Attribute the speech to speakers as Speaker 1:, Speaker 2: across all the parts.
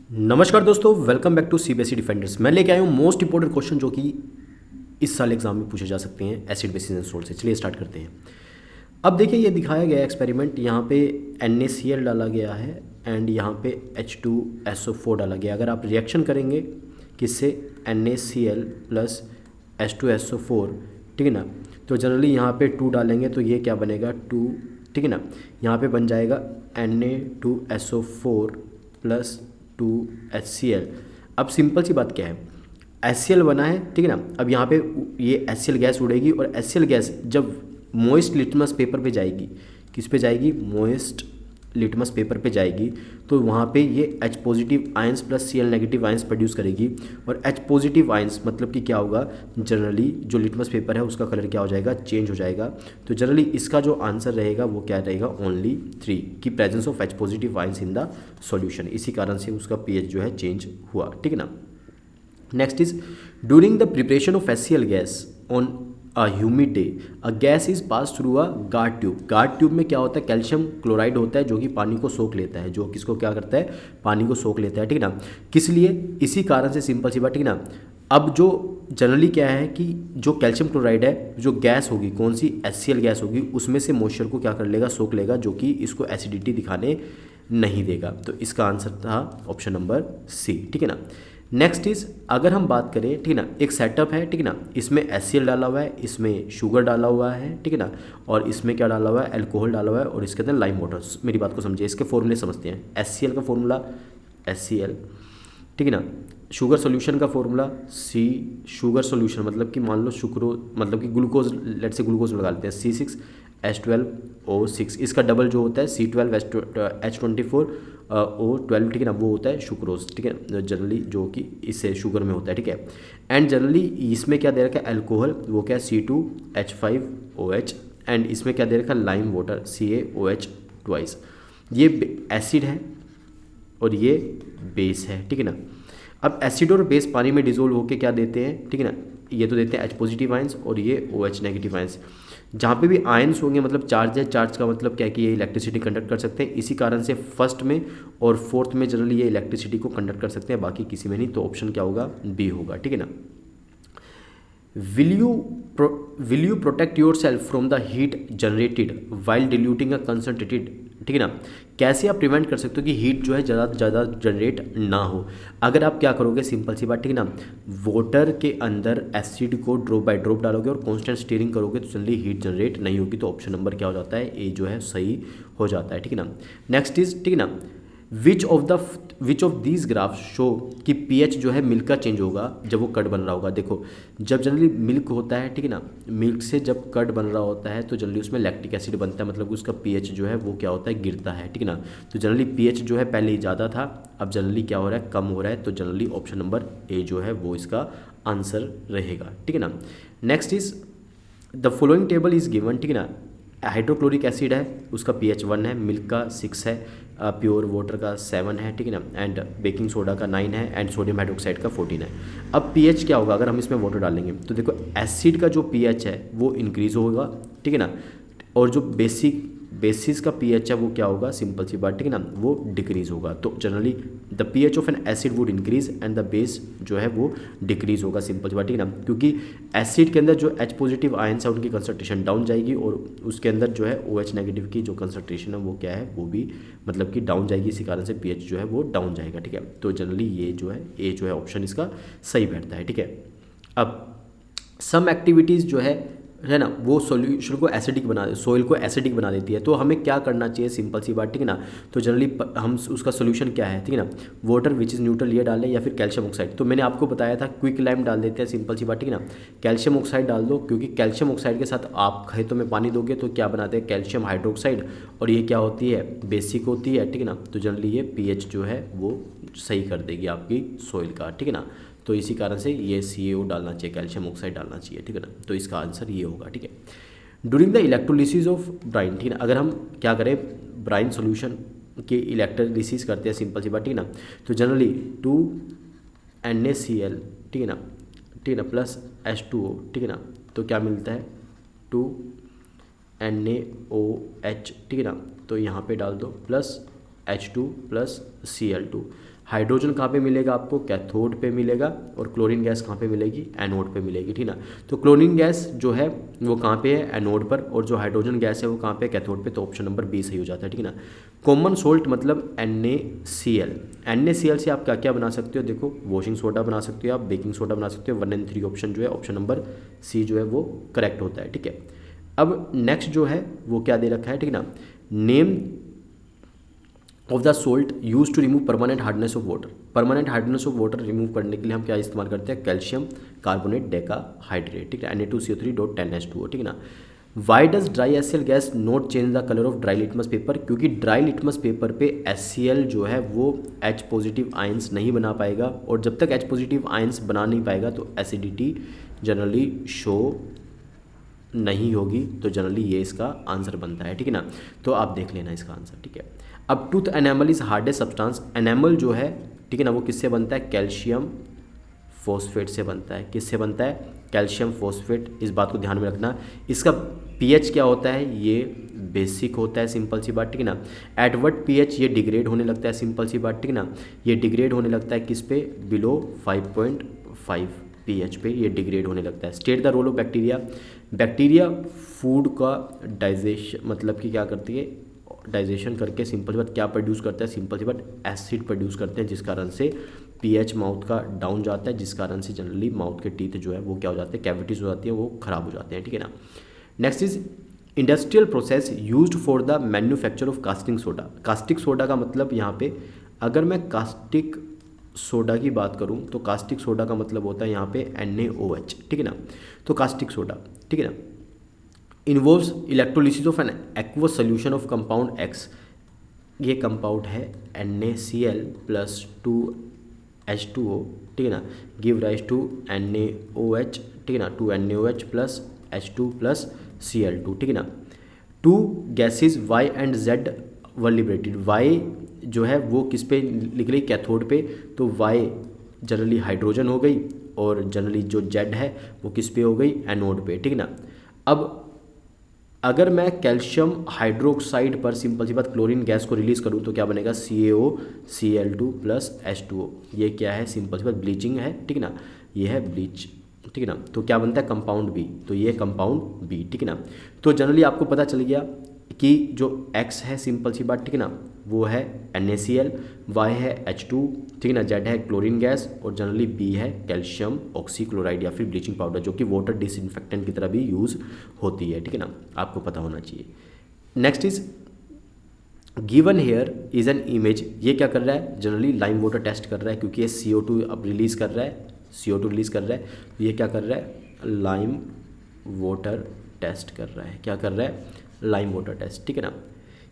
Speaker 1: नमस्कार दोस्तों, welcome back to CBSE defenders. मैं लेके आया हूँ मोस्ट इंपॉर्टेंट क्वेश्चन जो कि इस साल एग्जाम में पूछे जा सकते हैं एसिड बेसिस एंड सोल्ट से। चलिए स्टार्ट करते हैं। अब देखिए, ये दिखाया गया एक्सपेरिमेंट, यहाँ पे NaCl डाला गया है एंड यहाँ पे H2SO4 डाला गया। अगर आप रिएक्शन करेंगे किससे, NaCl प्लस H2SO4, ठीक है ना, तो जनरली यहाँ पे 2 डालेंगे तो ये क्या बनेगा 2, ठीक है ना। यहाँ पे बन जाएगा Na2SO4 प्लस 2HCl। अब सिंपल सी बात क्या है, HCl बना है, ठीक है ना। अब यहाँ पे ये HCl गैस उड़ेगी और HCl गैस जब मोइस्ट लिटमस पेपर पे जाएगी, किस पे जाएगी, मोइस्ट लिटमस पेपर पे जाएगी, तो वहाँ पे ये H positive ions plus Cl negative ions produce करेगी। और H पॉजिटिव आयंस मतलब कि क्या होगा, जनरली जो लिटमस पेपर है उसका कलर क्या हो जाएगा, चेंज हो जाएगा। तो जनरली इसका जो आंसर रहेगा वो क्या रहेगा, ओनली 3 की presence of H positive ions in the solution. इसी कारण से उसका pH जो है चेंज हुआ, ठीक है ना। Next is during the preparation of HCl gas on a humid day a gas is pass through a guard tube. Guard tube में क्या होता है, कैल्शियम क्लोराइड होता है जो कि पानी को सोख लेता है, जो किसको क्या करता है, पानी को सोख लेता है, ठीक है ना। किस लिए, इसी कारण से, सिंपल सी बात, ठीक है ना। अब जो जनरली क्या है कि जो कैल्शियम क्लोराइड है, जो गैस होगी, कौन सी, HCl गैस होगी, उसमें से मॉइस्चर को क्या कर लेगा, सोख लेगा, जो कि इसको एसिडिटी दिखाने नहीं देगा। तो इसका आंसर था ऑप्शन नंबर सी, ठीक है ना। नेक्स्ट इज, अगर हम बात करें, ठीक है ना, एक सेटअप है, ठीक है ना, इसमें HCl डाला हुआ है, इसमें शुगर डाला हुआ है, ठीक है ना, और इसमें क्या डाला हुआ है, अल्कोहल डाला हुआ है, और इसके अंदर लाइम वाटर। मेरी बात को समझिए, इसके फॉर्मूले समझते हैं। HCl का फॉर्मूला HCl, ठीक है ना। शुगर सॉल्यूशन का फॉर्मूला C, शुगर सॉल्यूशन मतलब कि मान लो शुक्रो मतलब कि ग्लूकोज, लेट से ग्लूकोज लगा लेते हैं, C6H12O6। इसका डबल जो होता है C12H24O12, ठीक है ना, वो होता है शुक्रोज, ठीक है, जनरली जो कि इससे शुगर में होता है, ठीक है। एंड जनरली इसमें क्या दे रखा है, अल्कोहल, वो क्या है C2H5OH, एंड इसमें क्या दे रखा है, लाइम वाटर CaOH ट्वाइस। ये एसिड है और ये बेस है, ठीक है ना। अब एसिड और बेस पानी में डिजोल्व होकर क्या देते हैं, ठीक है ना, ये तो देते हैं H पॉजिटिव आयंस और ये OH नेगेटिव आयंस। जहाँ पे भी आयंस होंगे मतलब चार्ज है, चार्ज का मतलब क्या है कि ये इलेक्ट्रिसिटी कंडक्ट कर सकते हैं। इसी कारण से फर्स्ट में और फोर्थ में जनरली ये इलेक्ट्रिसिटी को कंडक्ट कर सकते हैं, बाकी किसी में नहीं। तो ऑप्शन क्या होगा, बी होगा, ठीक है ना। Will you protect yourself from the heat generated while diluting a concentrated, ठीक है ना। कैसे आप प्रिवेंट कर सकते हो कि हीट जो है ज़्यादा जनरेट ना हो। अगर आप क्या करोगे, सिंपल सी बात, ठीक है ना, वाटर के अंदर एसिड को ड्रॉप बाय ड्रॉप डालोगे और कांस्टेंट स्टीयरिंग करोगे तो जनरली हीट जनरेट नहीं होगी। तो ऑप्शन नंबर क्या हो जाता है, ए जो है सही हो जाता है, ठीक है ना। नेक्स्ट इज, ठीक है ना, which of these graphs show कि pH जो है मिल्क का चेंज होगा जब वो कर्ड बन रहा होगा। देखो, जब जनरली मिल्क होता है, ठीक है ना, मिल्क से जब कर्ड बन रहा होता है तो जनरली उसमें लैक्टिक एसिड बनता है, मतलब उसका pH जो है वो क्या होता है, गिरता है, ठीक है ना। तो जनरली pH जो है पहले ही ज़्यादा था, अब जनरली क्या हो रहा है, कम हो रहा है। तो जनरली ऑप्शन नंबर ए जो है वो इसका आंसर रहेगा, ठीक है ना। Next is the following table is given, ठीक है ना। हाइड्रोक्लोरिक एसिड है, उसका pH 1 है, मिल्क का 6 है, प्योर वाटर का 7 है, ठीक है ना, एंड बेकिंग सोडा का 9 है, एंड सोडियम हाइड्रोक्साइड का 14 है। अब pH क्या होगा, अगर हम इसमें वाटर डालेंगे तो देखो एसिड का जो pH है वो इंक्रीज होगा, ठीक है ना, और जो बेसिस का pH है वो क्या होगा, सिंपल सी बात, ठीक है ना, वो डिक्रीज होगा। तो generally the pH of N acid would increase and the base जो है वो डिक्रीज होगा, सिंपल सी बात, ठीक है ना। क्योंकि एसिड के अंदर जो H पॉजिटिव आयंस है उनकी कंसंट्रेशन डाउन जाएगी और उसके अंदर जो है OH नेगेटिव की जो कंसंट्रेशन है वो क्या है, वो भी मतलब कि डाउन जाएगी। इसी कारण से pH जो है वो डाउन जाएगा, ठीक है। तो जनरली ये जो है ए जो है ऑप्शन इसका सही बैठता है, ठीक है। अब सम एक्टिविटीज़ जो है ना, वो सॉल्यूशन को एसिडिक बना, सोइल को एसिडिक बना देती है। तो हमें क्या करना चाहिए, सिंपल सी बात, ठीक है ना। तो जनरली हम उसका सोल्यूशन क्या है, ठीक है ना, वाटर विच इज़ न्यूट्रल ये डालें या फिर कैल्शियम ऑक्साइड। तो मैंने आपको बताया था क्विक लाइम डाल देते हैं, सिंपल सी बात, ठीक है ना। कैल्शियम ऑक्साइड डाल दो, क्योंकि कैल्शियम ऑक्साइड के साथ आप खेतों में पानी दोगे तो क्या बनाते हैं, कैल्शियम हाइड्रोक्साइड, और ये क्या होती है, बेसिक होती है, ठीक है ना। तो जनरली ये pH जो है वो सही कर देगी आपकी सोइल का, ठीक है ना। तो इसी कारण से ये CaO डालना चाहिए, कैल्शियम ऑक्साइड डालना चाहिए, ठीक है ना। तो इसका आंसर ये होगा, ठीक है। During the electrolysis of Bryan, ठीक है ना, अगर हम क्या करें, ब्राइन सॉल्यूशन के इलेक्ट्रोलिसिस करते हैं, सिंपल सी बात, ठीक है ना। तो जनरली 2NaCl, ठीक है ना, ठीक है ना, प्लस H2O, ठीक है ना, तो क्या मिलता है 2NaOH, ठीक है ना। तो यहाँ पे डाल दो plus H2 plus Cl2। Hydrogen कहाँ पे मिलेगा आपको? कैथोड पे मिलेगा। और क्लोरीन गैस कहाँ पे मिलेगी? एनोड पे मिलेगी, ठीक ना। तो क्लोरीन गैस जो है वो कहाँ पे है? एनोड पर। और जो हाइड्रोजन गैस है वो कहाँ पे? कैथोड पे। तो ऑप्शन नंबर बी सही हो जाता है, ठीक ना। कॉमन सोल्ट मतलब NaCl। NaCl से आप क्या क्या बना सकते हो? देखो, वॉशिंग सोडा बना सकते हो आप, बेकिंग सोडा बना सकते हो। 1 और 3 ऑप्शन जो है, ऑप्शन नंबर सी जो है वो करेक्ट होता है, ठीक है। अब नेक्स्ट जो है वो क्या दे रखा है, ठीक ना। Name of the salt use to remove permanent hardness of water. Permanent hardness of water remove करने के लिए हम क्या इस्तेमाल करते हैं? कैल्शियम कार्बोनेट डेकाहाइड्रेट, ठीक है। Na2CO3.10H2O, ठीक है ना। Why does dry HCl gas not change the colour of dry litmus paper? क्योंकि ड्राई लिटमस पेपर पे HCl जो है वो H पॉजिटिव आयंस नहीं बना पाएगा, और जब तक H पॉजिटिव आयंस बना नहीं पाएगा तो एसिडिटी जनरली शो नहीं होगी। तो जनरली ये इसका आंसर बनता है, ठीक है ना। तो आप देख लेना इसका आंसर, ठीक है। अब tooth enamel is hardest substance. Enamel जो है, ठीक है ना, वो किससे बनता है? कैल्शियम फॉस्फेट से बनता है। किससे बनता है? Calcium phosphate. इस बात को ध्यान में रखना। इसका pH क्या होता है? ये बेसिक होता है, सिंपल सी बात, ठीक है ना। एट व्हाट pH ये डिग्रेड होने लगता है? सिंपल सी बात, ठीक है ना। ये डिग्रेड होने लगता है किस पे? बिलो 5.5 pH पे ये डिग्रेड होने लगता है। State the role of bacteria. Bacteria food का डाइजेशन मतलब कि क्या करती है? डाइजेशन करके सिंपल सी बात क्या प्रोड्यूस करता है? सिंपल सी बात एसिड प्रोड्यूस करते हैं, जिस कारण से pH माउथ का डाउन जाता है, जिस कारण से जनरली माउथ के टीथ जो है वो क्या हो जाते हैं? कैविटीज हो जाती है, वो खराब हो जाते हैं, ठीक है ना। Next is industrial process used for the manufacture of casting soda. Caustic soda का मतलब यहाँ पे अगर मैं कास्टिक सोडा की बात करूँ तो कास्टिक सोडा का मतलब होता है यहाँ पे NaOH, ठीक है ना। तो कास्टिक सोडा, ठीक है ना, involves electrolysis of an aqueous solution of compound X। ये कंपाउंड है NaCl प्लस 2H2O, ठीक है ना, गिव राइज टू NaOH, ठीक है ना, 2NaOH plus H2 plus Cl2, ठीक है ना। To gases Y and Z were liberated. Y जो है वो किस पे निकली? कैथोड पे। तो Y जनरली हाइड्रोजन हो गई, और जनरली जो Z है वो किस पे हो गई? एनोड पे, ठीक है ना। अब अगर मैं कैल्शियम हाइड्रोक्साइड पर सिंपल सी बात क्लोरीन गैस को रिलीज करूँ तो क्या बनेगा? CaOCl2 plus H2O। ये क्या है? सिंपल सी बात ब्लीचिंग है, ठीक है ना। ये है ब्लीच, ठीक है ना। तो क्या बनता है? Compound B. तो ये कंपाउंड बी, ठीक है ना। तो जनरली आपको पता चल गया कि जो X है सिंपल सी बात, ठीक है ना, वो है NaCl, Y है H2, ठीक है ना, Z है क्लोरीन गैस, और जनरली B है कैल्शियम ऑक्सीक्लोराइड या फिर ब्लीचिंग पाउडर, जो कि वाटर डिसइंफेक्टेंट की तरह भी यूज़ होती है, ठीक है ना। आपको पता होना चाहिए। Next is given here is an image. ये क्या कर रहा है? जनरली लाइम वाटर टेस्ट कर रहा है, क्योंकि ये CO2 अब रिलीज़ कर रहा है, CO2 रिलीज़ कर रहा है। तो ये क्या कर रहा है? लाइम वाटर टेस्ट कर रहा है। क्या कर रहा है? लाइम वाटर टेस्ट, ठीक है ना।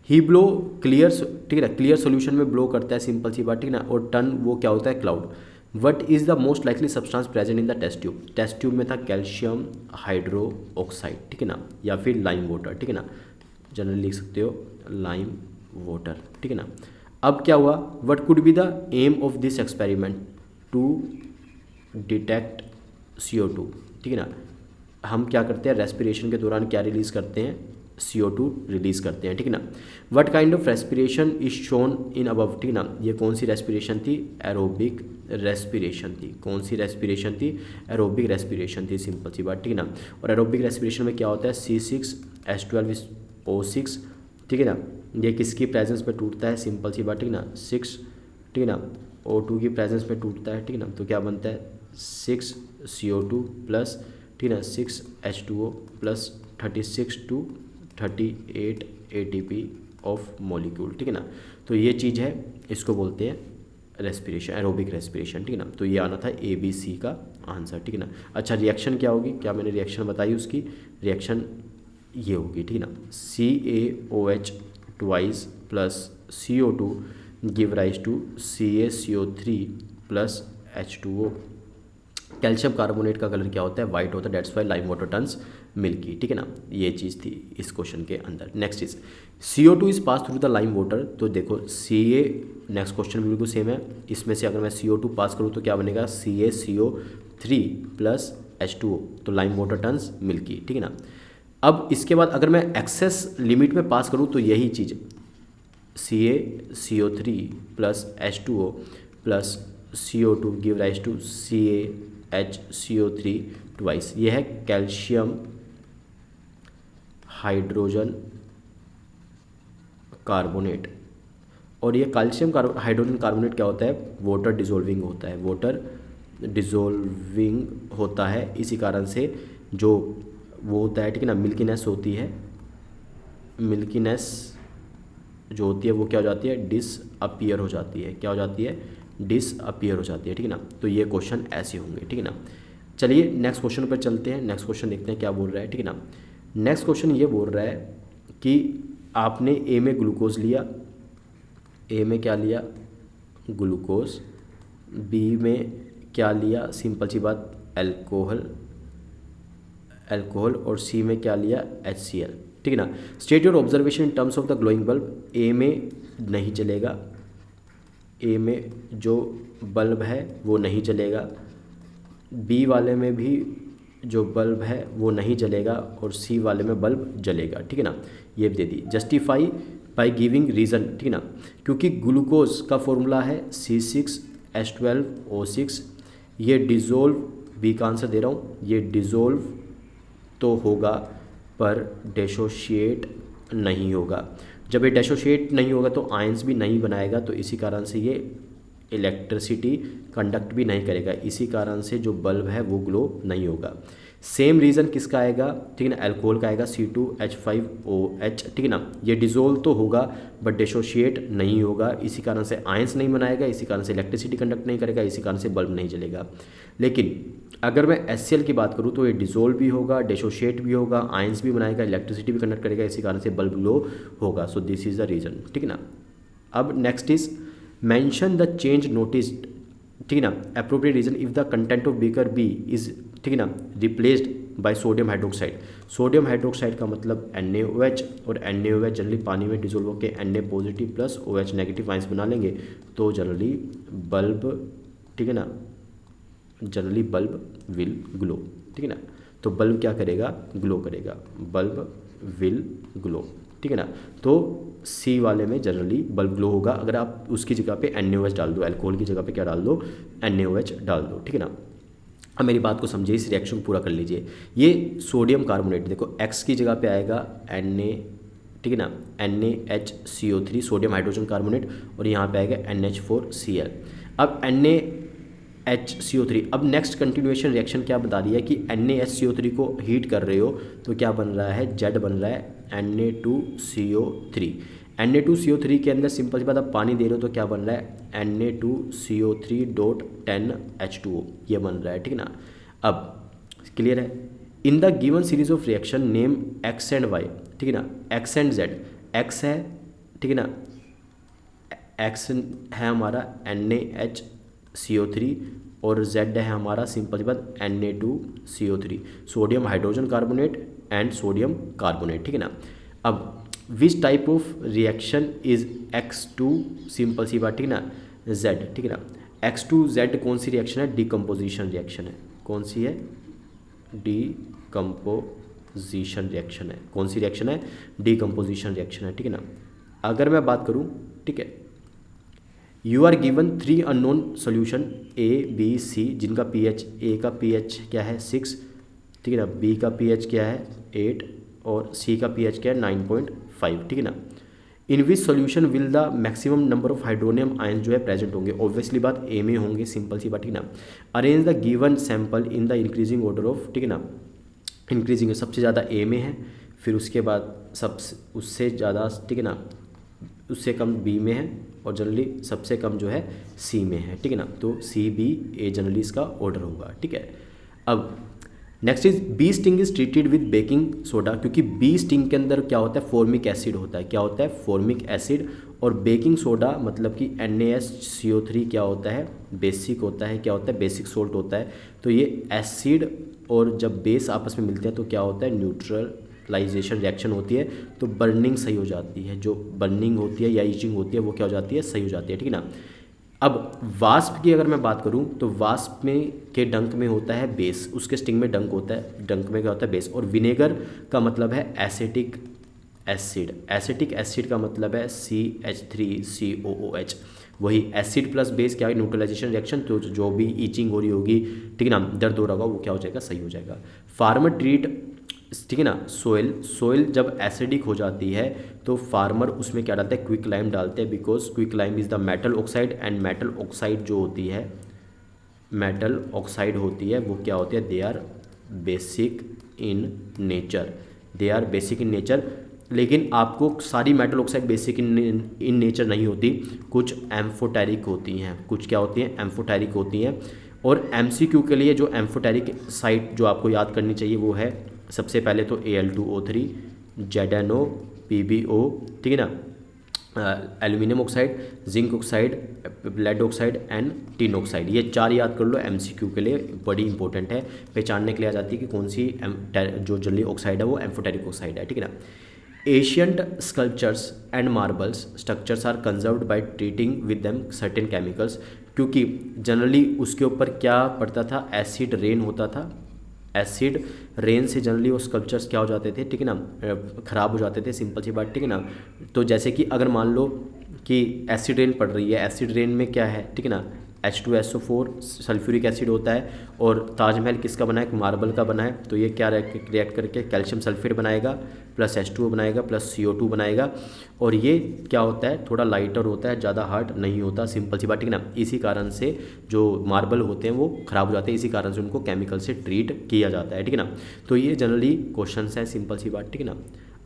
Speaker 1: ही ब्लो क्लियर, ठीक है ना, क्लियर सॉल्यूशन में ब्लो करता है, सिंपल सी बात, ठीक है ना। और टन वो क्या होता है? Cloud. What is the most likely substance present in the test tube. Test tube में था कैल्शियम हाइड्रोक्साइड, ठीक है ना, या फिर लाइम वाटर, ठीक है ना। जनरली लिख सकते हो लाइम वाटर, ठीक है ना। अब क्या हुआ? What could be the aim of this experiment? To detect CO2, ठीक है ना। हम क्या करते हैं? रेस्पिरेशन के दौरान क्या रिलीज़ करते हैं? CO2 रिलीज़ करते हैं, ठीक है ना। What kind of respiration is shown in above, ठीक है ना। ये कौन सी रेस्पिरेशन थी? एरोबिक रेस्पिरेशन थी। कौन सी रेस्पिरेशन थी? एरोबिक रेस्पिरेशन थी, सिंपल सी बात, ठीक है ना। और एरोबिक रेस्पिरेशन में क्या होता है? C6H12O6, ठीक है ना। ये किसकी प्रेजेंस में टूटता है? सिंपल सी बात, ठीक है ना, 6, ठीक है ना, O2 की प्रेजेंस में टूटता है, ठीक है ना। तो क्या बनता है? 6CO2 प्लस, ठीक है ना, 6H2O plus 36 to 38 ATP of molecule, ठीक है ना। तो ये चीज़ है, इसको बोलते हैं रेस्पिरेशन, एरोबिक रेस्पिरेशन, ठीक है ना। तो ये आना था ABC का आंसर, ठीक है ना। अच्छा, रिएक्शन क्या होगी? क्या मैंने रिएक्शन बताई? उसकी रिएक्शन ये होगी, ठीक है ना। CaOH twice plus CO2 give rise to CaCO3 plus H2O। Calcium carbonate का कलर क्या होता है? वाइट होता है, that's why lime water turns milky, ठीक है ना। ये चीज़ थी इस क्वेश्चन के अंदर। Next is CO2 is pass through the lime water. तो देखो Ca, नेक्स्ट क्वेश्चन बिल्कुल सेम है। इसमें से अगर मैं CO2 पास करूँ तो क्या बनेगा? CaCO3 प्लस H2O, तो लाइम वाटर टर्न्स मिल्की, ठीक है ना। अब इसके बाद अगर मैं एक्सेस लिमिट में पास करूँ तो यही चीज़ CaCO3 plus H2O plus CO2 give rise to CaHCO3 twice. ये है कैल्शियम हाइड्रोजन कार्बोनेट। और ये कैल्शियम हाइड्रोजन कार्बोनेट क्या होता है, वाटर डिजोल्विंग होता है, वाटर डिजोल्विंग होता है। इसी कारण से जो वो होता है, ठीक है ना, मिल्कीनेस होती है, मिल्कीनेस जो होती है वो क्या हो जाती है, डिसअपीयर हो जाती है। क्या हो जाती है, डिसअपीयर हो जाती है, ठीक है ना। तो ये क्वेश्चन ऐसे होंगे, ठीक है ना। चलिए नेक्स्ट क्वेश्चन पर चलते हैं। नेक्स्ट क्वेश्चन देखते हैं क्या बोल रहा है, ठीक है ना। नेक्स्ट क्वेश्चन ये बोल रहा है कि आपने ए में ग्लूकोज लिया, ए में क्या लिया, ग्लूकोज, बी में क्या लिया, सिंपल सी बात अल्कोहल, और सी में क्या लिया, HCl, ठीक है ना। State your observation in terms of the glowing bulb. A में नहीं चलेगा, ए में जो बल्ब है वो नहीं चलेगा, बी वाले में भी जो बल्ब है वो नहीं जलेगा, और सी वाले में बल्ब जलेगा, ठीक है ना। ये दे दी। जस्टिफाई बाय गिविंग रीज़न, ठीक है ना। क्योंकि ग्लूकोज का फॉर्मूला है C6H12O6, ये डिज़ोल्व, बी का आंसर दे रहा हूँ, ये डिज़ोल्व तो होगा पर डिसोशिएट नहीं होगा। जब ये डिसोशिएट नहीं होगा तो आयंस भी नहीं बनाएगा, तो इसी कारण से ये इलेक्ट्रिसिटी कंडक्ट भी नहीं करेगा, इसी कारण से जो बल्ब है वो ग्लो नहीं होगा। सेम रीज़न किसका आएगा, ठीक है ना, अल्कोहल का आएगा C2H5OH, ठीक है ना। ये डिज़ोल्व तो होगा बट डिसोशिएट नहीं होगा, इसी कारण से आयंस नहीं बनाएगा, इसी कारण से इलेक्ट्रिसिटी कंडक्ट नहीं करेगा, इसी कारण से बल्ब नहीं जलेगा। लेकिन अगर मैं HCl की बात करूँ तो ये डिज़ोल्व भी होगा, डिसोशिएट भी होगा, आयंस भी बनाएगा, इलेक्ट्रिसिटी भी कंडक्ट करेगा, इसी कारण से बल्ब ग्लो होगा। So this is the reason, ठीक है ना। अब next is mention the change noticed, ठीक है ना, appropriate reason if the content of beaker B is, ठीक है ना, replaced by sodium hydroxide. Sodium hydroxide का मतलब NaOH, और NaOH जनरली पानी में डिजोल्व होकर Na positive plus OH negative ions बना लेंगे, तो जनरली बल्ब, ठीक है ना, जनरली बल्ब विल ग्लो, ठीक है ना। तो बल्ब क्या करेगा, ग्लो करेगा, बल्ब विल ग्लो, ठीक है ना। तो सी वाले में जनरली बल्ब ग्लो होगा अगर आप उसकी जगह पे NaOH डाल दो, अल्कोहल की जगह पे क्या डाल दो, NaOH डाल दो, ठीक है ना। अब मेरी बात को समझिए, इस रिएक्शन को पूरा कर लीजिए। ये सोडियम कार्बोनेट देखो X की जगह पे आएगा Na, ठीक है ना, NaHCO3 सोडियम हाइड्रोजन कार्बोनेट, और यहाँ पे आएगा NH4Cl। अब NaHCO3, अब नेक्स्ट कंटिन्यूएशन रिएक्शन क्या बता रही है कि NaHCO3 को हीट कर रहे हो तो क्या बन रहा है, Z बन रहा है Na2CO3। Na2CO3 के अंदर सिंपल सी बात आप पानी दे रहे हो तो क्या बन रहा है, Na2CO3.10H2O, ये बन रहा है, ठीक है ना। अब क्लियर है। In the given series of reaction name X and Y, ठीक है ना, X एंड Z। X है, ठीक है ना, X है हमारा NaHCO3, और Z है हमारा सिंपल सी बात Na2CO3, sodium hydrogen carbonate and sodium carbonate, ठीक है ना। अब which type of reaction is X2, simple सी बात, ठीक है ना, Z, ठीक है ना। X2Z कौन सी रिएक्शन है, डिकम्पोजिशन रिएक्शन है। कौन सी है, डिकम्पोजिशन रिएक्शन है। कौन सी रिएक्शन है, डिकम्पोजिशन रिएक्शन है, ठीक है ना। अगर मैं बात करूँ, ठीक है, you are given 3 unknown solution A, B, C, जिनका pH, A का pH क्या है 6, ठीक है ना, B का pH क्या है 8, और C का pH क्या है 9.5, ठीक है ना। In which solution will the maximum number of hydronium ion जो है प्रेजेंट होंगे, ऑब्वियसली बात A में होंगे, सिंपल सी बात, ठीक है ना। Arrange the given sample in the increasing order of, ठीक है ना, इंक्रीजिंग सबसे ज़्यादा A में है, फिर उसके बाद उससे ज़्यादा, ठीक है ना, उससे कम B में है, और जनरली सबसे कम जो है C में है, ठीक है ना। तो CBA जनरली इसका ऑर्डर होगा, ठीक है। अब next is bee sting is treated with baking soda, क्योंकि बी स्टिंग के अंदर क्या होता है, फॉर्मिक एसिड होता है। क्या होता है, फॉर्मिक एसिड, और बेकिंग सोडा मतलब कि NaCO3 क्या होता है, बेसिक होता है। क्या होता है, बेसिक सोल्ट होता है। तो ये एसिड और जब बेस आपस में मिलते हैं तो क्या होता है, न्यूट्रलाइजेशन रिएक्शन होती है, तो बर्निंग सही हो जाती है। जो बर्निंग होती है या ईचिंग होती है वो क्या हो जाती है, सही हो जाती है, ठीक है ना। अब वास्प की अगर मैं बात करूं तो वास्प में के डंक में होता है बेस, उसके स्टिंग में डंक होता है, डंक में क्या होता है बेस, और विनेगर का मतलब है एसिटिक एसिड। एसिटिक एसिड का मतलब है CH3COOH। वही एसिड प्लस बेस क्या है, न्यूट्रलाइजेशन रिएक्शन, तो जो भी ईचिंग हो रही होगी, ठीक है ना, दर्द हो रहा होगा, वो क्या हो जाएगा, सही हो जाएगा। फार्मर ट्रीट, ठीक है ना, सोइल जब एसिडिक हो जाती है तो फार्मर उसमें क्या डालते हैं, क्विक लाइम डालते हैं, because quick lime is the metal oxide, and metal oxide जो होती है, मेटल ऑक्साइड होती है, वो क्या होती है, they are basic in nature, they are basic in nature. लेकिन आपको सारी metal oxide basic in nature नहीं होती, कुछ एम्फोटेरिक होती हैं, कुछ क्या होती हैं, एम्फोटेरिक होती हैं। और MCQ के लिए जो एम्फोटेरिक साइट जो आपको याद करनी चाहिए वो है, सबसे पहले तो Al2O3, ZNO, PbO, ठीक है ना, aluminium oxide, zinc oxide, lead oxide and tin oxide. ये 4 याद कर लो, MCQ के लिए बड़ी इंपॉर्टेंट है, पहचानने के लिए आ जाती है कि कौन सी जो जली ऑक्साइड है वो एम्फोटेरिक ऑक्साइड है, ठीक है ना। Ancient sculptures and marbles structures are conserved by treating with them certain chemicals, क्योंकि जनरली उसके ऊपर क्या पड़ता था, एसिड रेन होता था, एसिड रेन से जनरली वो स्कल्पचर्स क्या हो जाते थे, ठीक है ना, ख़राब हो जाते थे, सिंपल सी बात, ठीक है ना। तो जैसे कि अगर मान लो कि एसिड रेन पड़ रही है, एसिड रेन में क्या है, ठीक है ना, H2SO4 सल्फ्यूरिक एसिड होता है, और ताजमहल किसका बना है, मार्बल का बना है, तो ये क्या रिएक्ट करके कैल्शियम सल्फेट बनाएगा, प्लस H2O बनाएगा, प्लस CO2 बनाएगा, और ये क्या होता है, थोड़ा लाइटर होता है, ज़्यादा हार्ड नहीं होता, सिंपल सी बात, ठीक है ना। इसी कारण से जो मार्बल होते हैं वो ख़राब हो जाते हैं, इसी कारण से उनको केमिकल से ट्रीट किया जाता है, ठीक है ना। तो ये जनरली क्वेश्चन है, सिंपल सी बात, ठीक है ना।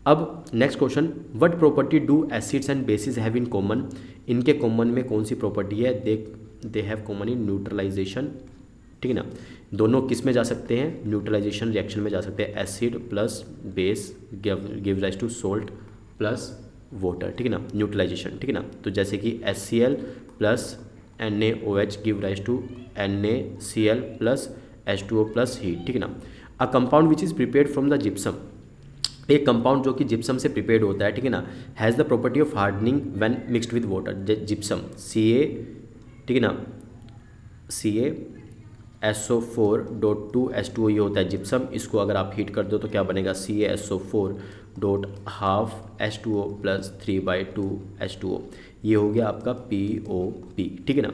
Speaker 1: अब next question, what property do acids and bases have in common, इनके कॉमन में कौन सी प्रॉपर्टी है, they have common in neutralization, ठीक है ना। दोनों किस में जा सकते हैं, न्यूट्रलाइजेशन रिएक्शन में जा सकते हैं, acid plus base give rise to salt plus water, ठीक है ना, न्यूट्रलाइजेशन, ठीक है ना। तो जैसे कि HCl plus NaOH give rise to NaCl plus H2O plus heat, ठीक है ना। A compound which is prepared from the gypsum, एक कंपाउंड जो कि जिप्सम से प्रिपेयर्ड होता है, ठीक है ना, has the property of hardening when mixed with water, gypsum Ca, ठीक है ना, CaSO4.2H2O ये होता है जिप्सम, इसको अगर आप हीट कर दो तो क्या बनेगा, CaSO4.12H2O प्लस 3/2H2O, ये हो गया आपका POP, ठीक है ना।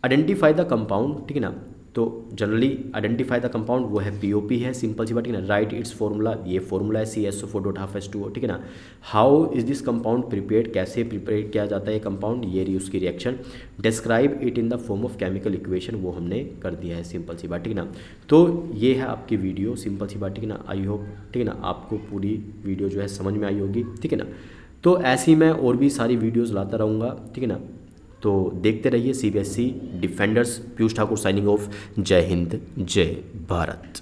Speaker 1: आइडेंटिफाई द कंपाउंड, ठीक है ना, तो जनरली आइडेंटिफाई द कंपाउंड वो है POP है, सिंपल सी बात, ठीक है ना। राइट इट्स फॉर्मूला, ये फॉर्मूला है CaSO4.12H2O, ठीक है ना। How is this compound prepared, कैसे प्रिपेयर किया जाता है ये कंपाउंड, ये रही उसकी reaction. Describe it in the form of chemical equation, वो हमने कर दिया है, सिंपल सी बात, ठीक है ना। तो ये है आपकी वीडियो, सिंपल सी बात, ठीक है ना। आई होप, ठीक है ना, आपको पूरी वीडियो जो है समझ में आई होगी, ठीक है ना। तो ऐसी मैं और भी सारी वीडियोज़ लाता रहूँगा, ठीक है ना। तो देखते रहिए CBSE defenders. Piyush Thakur signing off. जय हिंद, जय भारत।